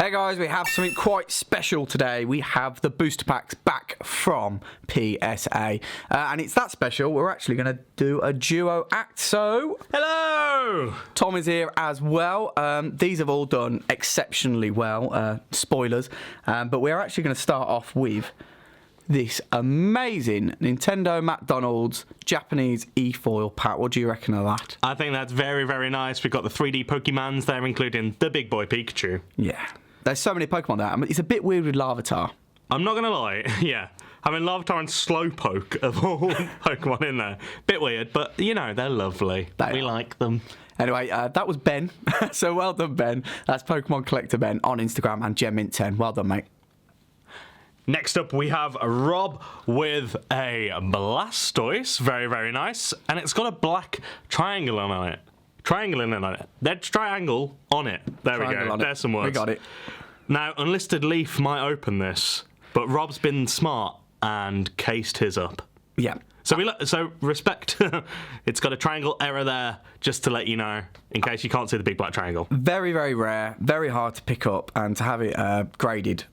Hey guys, we have something quite special today. We have the booster packs back from PSA. And it's that special, we're actually going to do a duo act. So, hello! Tom is here as well. These have all done exceptionally well. Spoilers. But we're actually going to start off with this amazing Nintendo McDonald's Japanese e-foil pack. What do you reckon of that? I think that's very, very nice. We've got the 3D Pokemons there, including the big boy Pikachu. Yeah. There's so many Pokemon there. I mean, it's a bit weird with Larvitar. I'm not going to lie, yeah. Having Larvitar and Slowpoke of all Pokemon in there. Bit weird, but, you know, they're lovely. We like them. Anyway, that was Ben. So well done, Ben. That's Pokemon Collector Ben on Instagram and GemMint10. Well done, mate. Next up, we have Rob with a Blastoise. Very, very nice. And it's got a black triangle on it. That's triangle on it. There we go. There's some words. We got it. Now, Unlisted Leaf might open this, but Rob's been smart and cased his up. Yeah. So respect. It's got a triangle error there, just to let you know, in case you can't see the big black triangle. Very, very rare. Very hard to pick up, and to have it graded,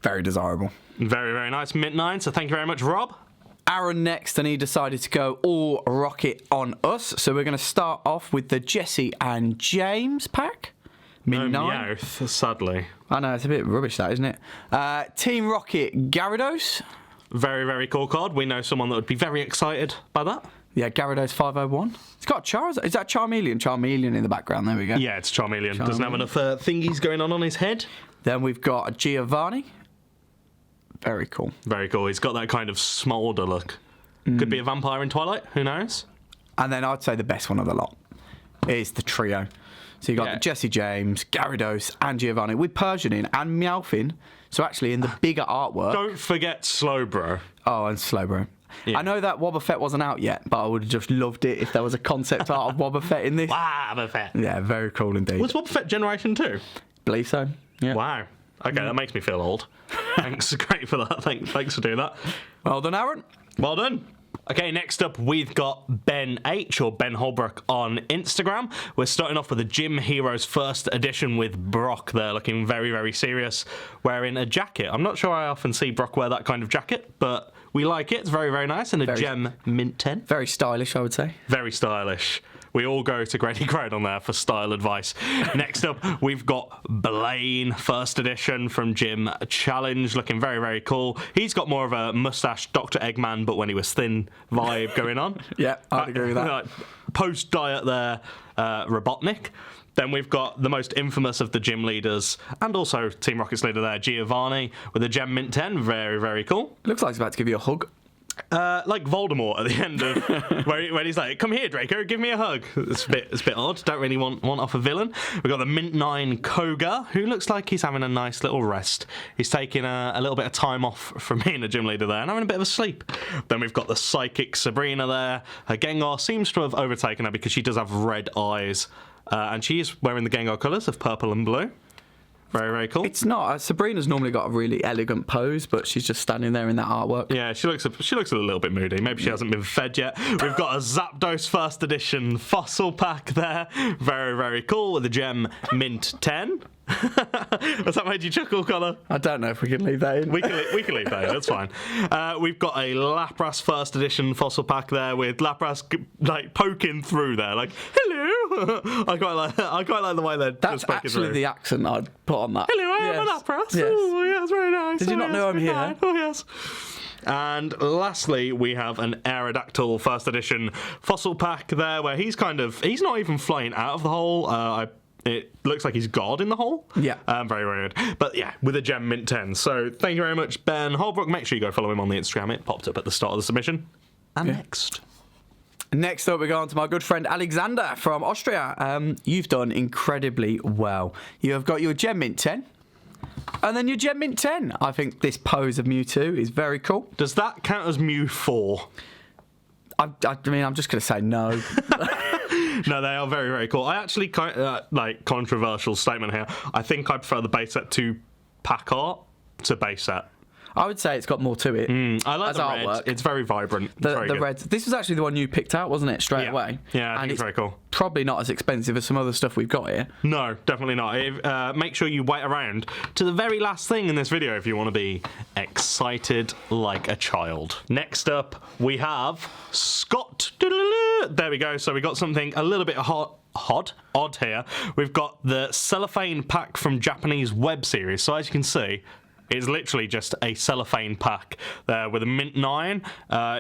very desirable. Very, very nice. Mint 9, so thank you very much, Rob. Aaron next, and he decided to go all rocket on us. So we're going to start off with the Jesse and James pack. Mint 9. Meowth, sadly. I know, it's a bit rubbish that, isn't it? Team Rocket Gyarados. Very, very cool card. We know someone that would be very excited by that. Yeah, Gyarados 501. It's got Charizard. Is that Charmeleon? Charmeleon in the background. There we go. Yeah, it's Charmeleon. Doesn't have enough thingies going on his head. Then we've got Giovanni. Very cool. Very cool. He's got that kind of smolder look. Could be a vampire in Twilight. Who knows? And then I'd say the best one of the lot is the trio. So you got the Jesse James, Gyarados, and Giovanni with Persian in and Meowth. So actually in the bigger artwork. Don't forget Slowbro. Oh, and Slowbro. Yeah. I know that Wobbuffet wasn't out yet, but I would have just loved it if there was a concept art of Wobbuffet in this. Wobbuffet. Yeah, very cool indeed. Was Wobbuffet Generation 2? Believe so. Yeah. Wow. Okay, that makes me feel old. Thanks, great for that. Thanks for doing that. Well done, Aaron. Well done. Okay, next up we've got Ben H, or Ben Holbrook on Instagram. We're starting off with the Gym Heroes first edition with Brock there, looking very, very serious, wearing a jacket. I'm not sure I often see Brock wear that kind of jacket, but we like it. It's very, very nice, and a Gem Mint 10. Very stylish, I would say. Very stylish. We all go to Grady Crowd on there for style advice. Next up, we've got Blaine, first edition from Gym Challenge, looking very, very cool. He's got more of a mustache Dr. Eggman, but when he was thin vibe going on. Yeah, I'd agree with that. Post-diet there, Robotnik. Then we've got the most infamous of the gym leaders, and also Team Rocket's leader there, Giovanni, with a Gem Mint 10. Very, very cool. Looks like he's about to give you a hug. Like Voldemort at the end of where he's like, "Come here, Draco, give me a hug." It's a bit odd. Don't really want off a villain. We've got the Mint 9 Koga, who looks like he's having a nice little rest. He's taking a little bit of time off from being a gym leader there and having a bit of a sleep. Then we've got the Psychic Sabrina there. Her Gengar seems to have overtaken her because she does have red eyes, and she is wearing the Gengar colours of purple and blue. Very, very cool. It's not. Sabrina's normally got a really elegant pose, but she's just standing there in that artwork. Yeah, she looks a little bit moody. Maybe she hasn't been fed yet. We've got a Zapdos first edition fossil pack there. Very, very cool with a Gem Mint 10. Has that made you chuckle, Connor? I don't know if we can leave that in. We can leave that in, that's fine. We've got a Lapras first edition fossil pack there with Lapras like poking through there, like, hello. I quite like the way they're That's just poking actually through. the accent I'd put on that. Hello, I am a Lapras. Yes. Oh, yes, very nice. Did you not know I'm here? Nice. Oh, yes. And lastly, we have an Aerodactyl first edition fossil pack there, where he's not even flying out of the hole. It looks like he's God in the hole. Yeah. Very, very good. But yeah, with a Gem Mint 10. So thank you very much, Ben Holbrook. Make sure you go follow him on the Instagram. It popped up at the start of the submission. And Next up, we go on to my good friend Alexander from Austria. You've done incredibly well. You have got your Gem Mint 10. And then your Gem Mint 10. I think this pose of Mewtwo is very cool. Does that count as Mew 4? I mean, I'm just going to say no. No, they are very, very cool. I actually, controversial statement here. I think I prefer the base set to pack art to base set. I would say it's got more to it. I like as the artwork. red. It's very vibrant. It's very The good. red. This was actually the one you picked out, wasn't it? Straight away. Yeah, I think it's very cool. Probably not as expensive as some other stuff we've got here. No, definitely not. Make sure you wait around to the very last thing in this video if you want to be excited like a child. Next up, we have Scott. There we go. So we got something a little bit odd here. We've got the cellophane pack from Japanese web series. So as you can see, it's literally just a cellophane pack there with a mint 9.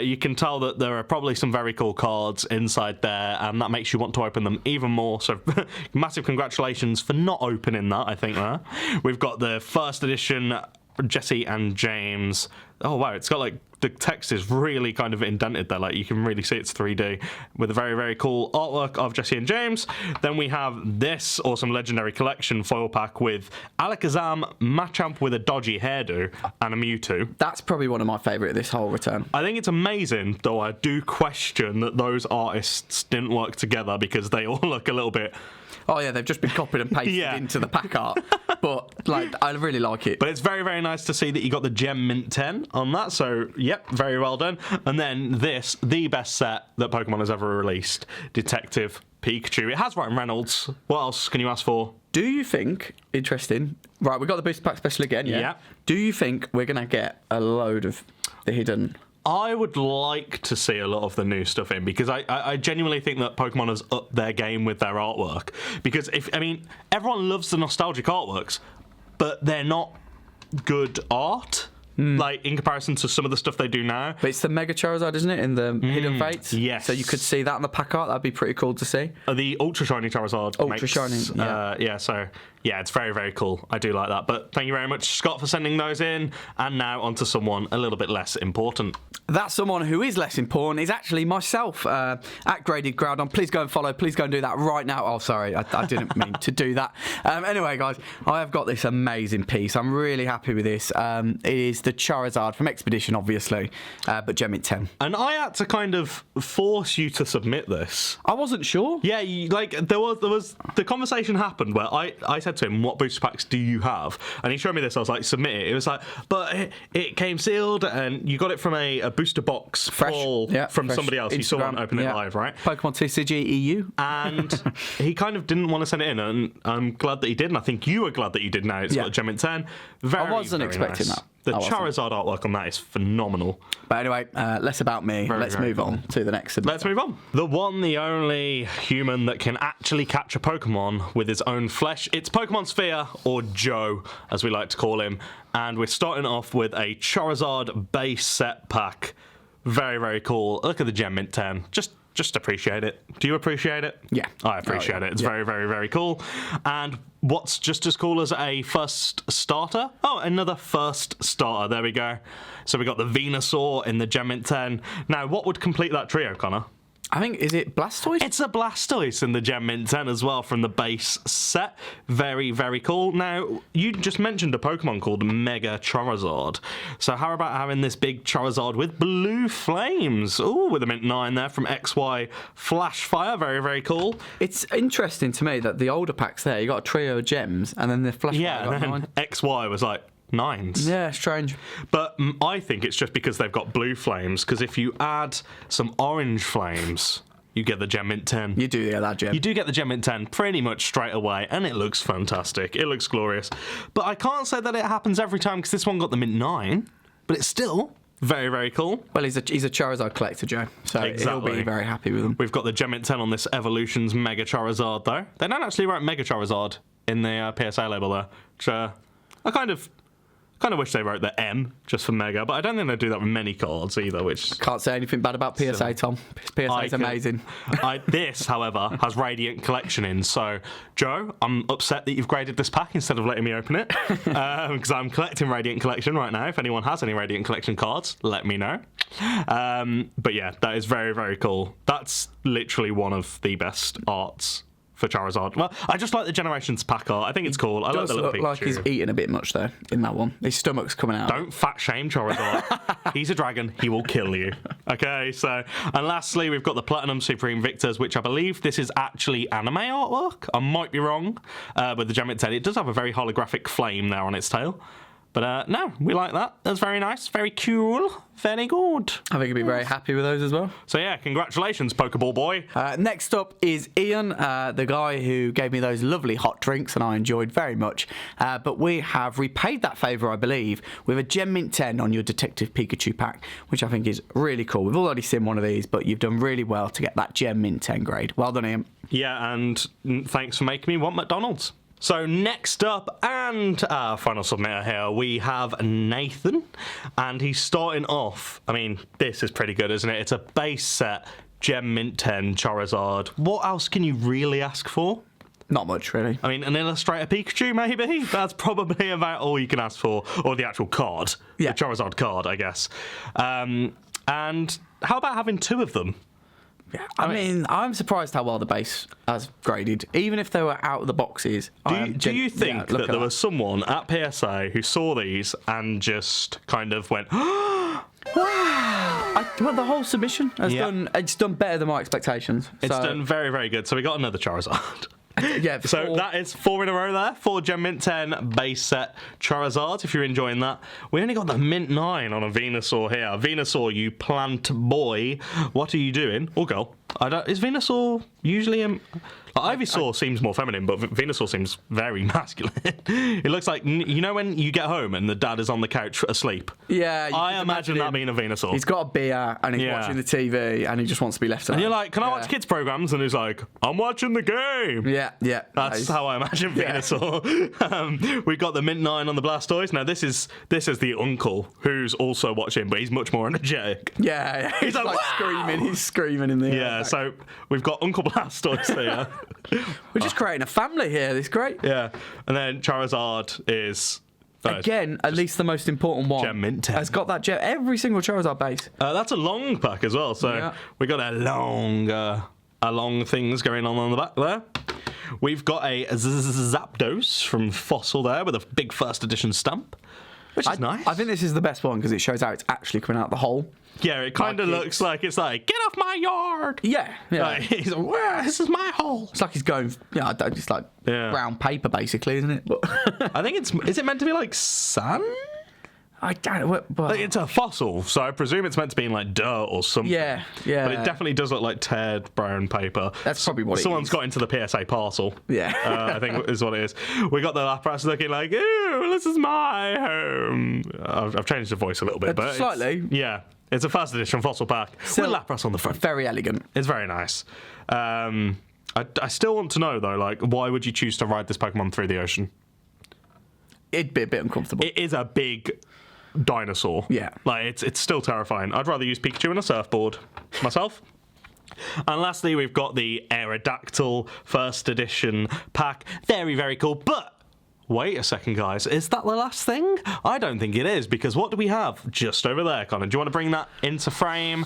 You can tell that there are probably some very cool cards inside there, and that makes you want to open them even more. So massive congratulations for not opening that, I think, there. We've got the first edition Jesse and James. Oh, wow, it's got like the text is really kind of indented there, like you can really see it's 3D with a very, very cool artwork of Jesse and James. Then we have this awesome Legendary Collection foil pack with Alakazam, Machamp with a dodgy hairdo, and a Mewtwo. That's probably one of my favourite of this whole return. I think it's amazing, though I do question that those artists didn't work together because they all look a little bit... Oh yeah, they've just been copied and pasted into the pack art. But like, I really like it. But it's very, very nice to see that you got the Gem Mint 10 on that. So, yep, very well done. And then this, the best set that Pokemon has ever released, Detective Pikachu. It has Ryan Reynolds. What else can you ask for? Do you think, interesting, right, we got the booster pack special again, yeah? Yeah. Do you think we're going to get a load of the hidden... I would like to see a lot of the new stuff in because I genuinely think that Pokemon has upped their game with their artwork. Because, everyone loves the nostalgic artworks, but they're not good art. Like, in comparison to some of the stuff they do now. But it's the Mega Charizard, isn't it, in the Hidden Fates? Yes. So you could see that in the pack art. That'd be pretty cool to see. The Ultra Shiny Charizard. Ultra Shiny, yeah. Yeah, it's very, very cool. I do like that. But thank you very much, Scott, for sending those in. And now on to someone a little bit less important. That someone who is less important is actually myself, at Graded Groudon. Please go and follow. Please go and do that right now. Oh, sorry, I didn't mean to do that. Anyway, guys, I have got this amazing piece. I'm really happy with this. It is the Charizard from Expedition, obviously, but Gem Mint 10. And I had to kind of force you to submit this. I wasn't sure. Yeah, there was the conversation happened where I said to him, "What booster packs do you have?" And he showed me this. I was like, "Submit it." It was like, but it came sealed, and you got it from a booster box from somebody else. You saw one open it live, right? Pokemon TCG EU. And he kind of didn't want to send it in, and I'm glad that he did, and I think you were glad that you did now. It's got a Gem Mint 10. I wasn't expecting that. The Charizard artwork on that is phenomenal. But anyway, less about me. Let's move on to the next. Let's move on. The one, the only human that can actually catch a Pokemon with his own flesh. It's Pokemon Sphere, or Joe, as we like to call him. And we're starting off with a Charizard base set pack. Very, very cool. Look at the Gem Mint 10. Just appreciate it. Do you appreciate it? Yeah. I appreciate it. It's very, very, very cool. And what's just as cool as a first starter? Oh, another first starter. There we go. So we got the Venusaur in the Gem Mint 10. Now, what would complete that trio, Connor? I think, is it Blastoise? It's a Blastoise in the Gem Mint 10 as well from the base set. Very, very cool. Now, you just mentioned a Pokemon called Mega Charizard. So how about having this big Charizard with blue flames? Ooh, with a Mint 9 there from XY Flash Fire. Very, very cool. It's interesting to me that the older packs there, you got a trio of gems, and then the Flash Fire got and then 9. XY was like 9s. Yeah, strange. But I think it's just because they've got blue flames, because if you add some orange flames, you get the Gem Mint 10. You do get that gem. You do get the Gem Mint 10 pretty much straight away, and it looks fantastic. It looks glorious. But I can't say that it happens every time, because this one got the Mint 9, but it's still very, very cool. Well, he's a Charizard collector, Joe, so he'll be very happy with them. We've got the Gem Mint 10 on this Evolutions Mega Charizard, though. They don't actually write Mega Charizard in the PSA label there, which I kind of wish they wrote the M just for Mega, but I don't think they do that with many cards either, which... Can't say anything bad about PSA, Tom. PSA's amazing. This, however, has Radiant Collection in, so, Joe, I'm upset that you've graded this pack instead of letting me open it, because I'm collecting Radiant Collection right now. If anyone has any Radiant Collection cards, let me know. But yeah, that is very, very cool. That's literally one of the best arts for Charizard. Well, I just like the Generations pack art. I think it's cool. I like the little Pikachu. Like he's eating a bit much though in that one. His stomach's coming out. Don't fat shame Charizard. He's a dragon. He will kill you. Okay, so, and lastly, we've got the Platinum Supreme Victors, which I believe this is actually anime artwork. I might be wrong with the Gem Mint 10. It does have a very holographic flame there on its tail. But no, we like that. That's very nice. Very cool. Very good. I think he'd be very happy with those as well. So yeah, congratulations, Pokeball boy. Next up is Ian, the guy who gave me those lovely hot drinks and I enjoyed very much. But we have repaid that favour, I believe, with a Gem Mint 10 on your Detective Pikachu pack, which I think is really cool. We've already seen one of these, but you've done really well to get that Gem Mint 10 grade. Well done, Ian. Yeah, and thanks for making me want McDonald's. So next up, and our final submitter here, we have Nathan, and he's starting off, I mean, this is pretty good, isn't it? It's a base set Gem Mint 10 Charizard. What else can you really ask for? Not much, really. I mean, an Illustrator Pikachu, maybe? That's probably about all you can ask for, or the actual card. Yeah. The Charizard card, I guess. And how about having two of them? Yeah, I mean, I'm surprised how well the base has graded, even if they were out of the boxes. Do you think that there was someone at PSA who saw these and just kind of went, wow! Well, the whole submission has done better than my expectations. It's done very, very good. So we got another Charizard. Yeah, so that is 4 in a row there. 4 Gem Mint 10 base set Charizard, if you're enjoying that. We only got the Mint 9 on a Venusaur here. Venusaur, you plant boy. What are you doing? Or girl. Is Venusaur usually... Ivysaur seems more feminine, but Venusaur seems very masculine. It looks like, you know when you get home and the dad is on the couch asleep? Yeah. I imagine that being a Venusaur. He's got a beer and he's watching the TV and he just wants to be left alone. And you're like, can I watch kids' programs? And he's like, I'm watching the game. Yeah. That's how I imagine Venusaur. We've got the Mint 9 on the Blastoise. Now, this is the uncle who's also watching, but he's much more energetic. Yeah. He's like screaming. He's screaming in the air. Yeah, so we've got Uncle Blastoise there. We're just creating a family here. This is great. Yeah. And then Charizard is... Again, at least the most important one. Gem Mint 10. Has got that gem. Every single Charizard base. That's a long pack as well. So we got a long things going on the back there. We've got a Zapdos from Fossil there with a big first edition stamp, which is nice. I think this is the best one because it shows how it's actually coming out the hole. Yeah, it kind of looks like it's like, get off my yard. Yeah. Like, he's like, well, this is my hole. It's like he's going, just like brown paper basically, isn't it? But I think is it meant to be like sand? I don't know. But It's a fossil, so I presume it's meant to be in like dirt or something. Yeah. But it definitely does look like teared brown paper. That's probably what Someone's got into the PSA parcel. Yeah. I think is what it is. We got the Lapras looking like, ooh, this is my home. I've changed the voice a little bit, but slightly. It's a first edition fossil pack with Lapras on the front. Very elegant. It's very nice. I still want to know though, like, why would you choose to ride this Pokemon through the ocean? It'd be a bit uncomfortable. It is a big dinosaur. Yeah. Like, it's still terrifying. I'd rather use Pikachu and a surfboard myself. And lastly, we've got the Aerodactyl first edition pack. Very, very cool. But wait a second, guys. Is that the last thing? I don't think it is, because what do we have just over there, Connor? Do you want to bring that into frame?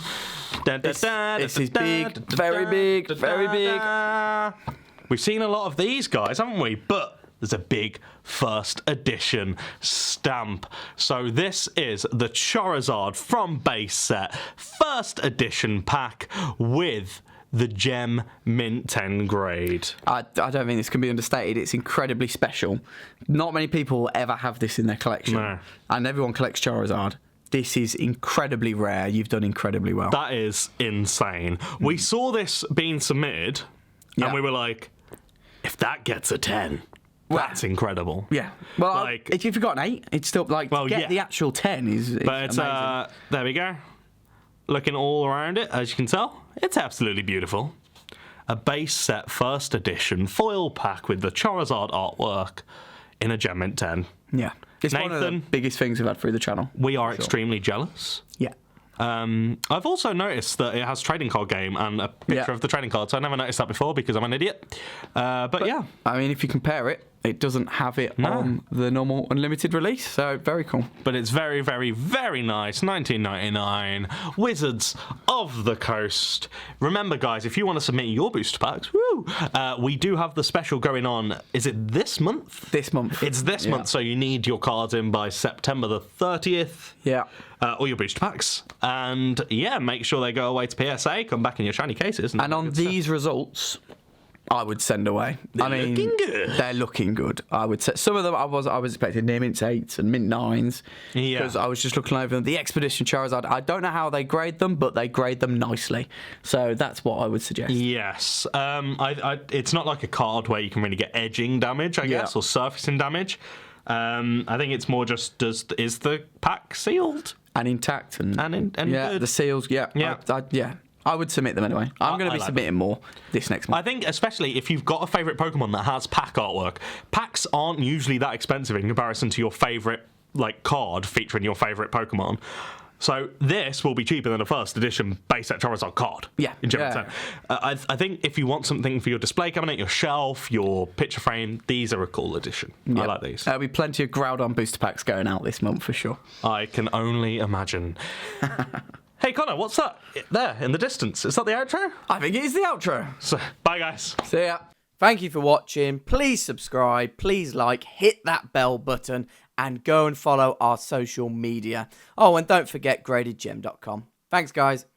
This is big. Very big. Very big. We've seen a lot of these guys, haven't we? But there's a big first edition stamp. So this is the Charizard from base set first edition pack with the Gem Mint 10 grade. I don't think this can be understated. It's incredibly special. Not many people ever have this in their collection. No. And everyone collects Charizard. This is incredibly rare. You've done incredibly well. That is insane. We saw this being submitted and we were like, if that gets a 10... That's incredible. Yeah. Well, like, if you've got an 8, it's still like the actual 10 is but it's amazing. There we go. Looking all around it, as you can tell, it's absolutely beautiful. A base set first edition foil pack with the Charizard artwork in a Gem Mint 10. Yeah. It's one of the biggest things we've had through the channel. We are extremely jealous. Yeah. I've also noticed that it has trading card game and a picture of the trading card, so I never noticed that before because I'm an idiot. But yeah. I mean, if you compare it, it doesn't have it on the normal unlimited release, so very cool. But it's very, very, very nice. 1999, Wizards of the Coast. Remember, guys, if you want to submit your booster packs, we do have the special going on. Is it this month? This month. It's this month, so you need your cards in by September the 30th. Yeah. Or your booster packs. And, make sure they go away to PSA, come back in your shiny cases. And on these results... I would send away. Looking good. They're looking good. I would say some of them I was expecting near mint 8s and mint 9s. Yeah. Because I was just looking over them. The Expedition Charizard, I don't know how they grade them, but they grade them nicely. So that's what I would suggest. Yes. It's not like a card where you can really get edging damage, I guess, or surfacing damage. I think it's more just is the pack sealed And intact and yeah, good. the seals. Yeah, Yeah. I would submit them anyway. I'm going to be like submitting more this next month. I think especially if you've got a favourite Pokemon that has pack artwork, packs aren't usually that expensive in comparison to your favourite card featuring your favourite Pokemon. So this will be cheaper than a first edition base set Charizard card. Yeah. In general terms. I think if you want something for your display cabinet, your shelf, your picture frame, these are a cool addition. I like these. There'll be plenty of Groudon booster packs going out this month for sure. I can only imagine. Hey Connor, what's that there in the distance? Is that the outro? I think it is the outro. So, bye guys. See ya. Thank you for watching. Please subscribe, please like, hit that bell button, and go and follow our social media. Oh, and don't forget gradedgem.com. Thanks, guys.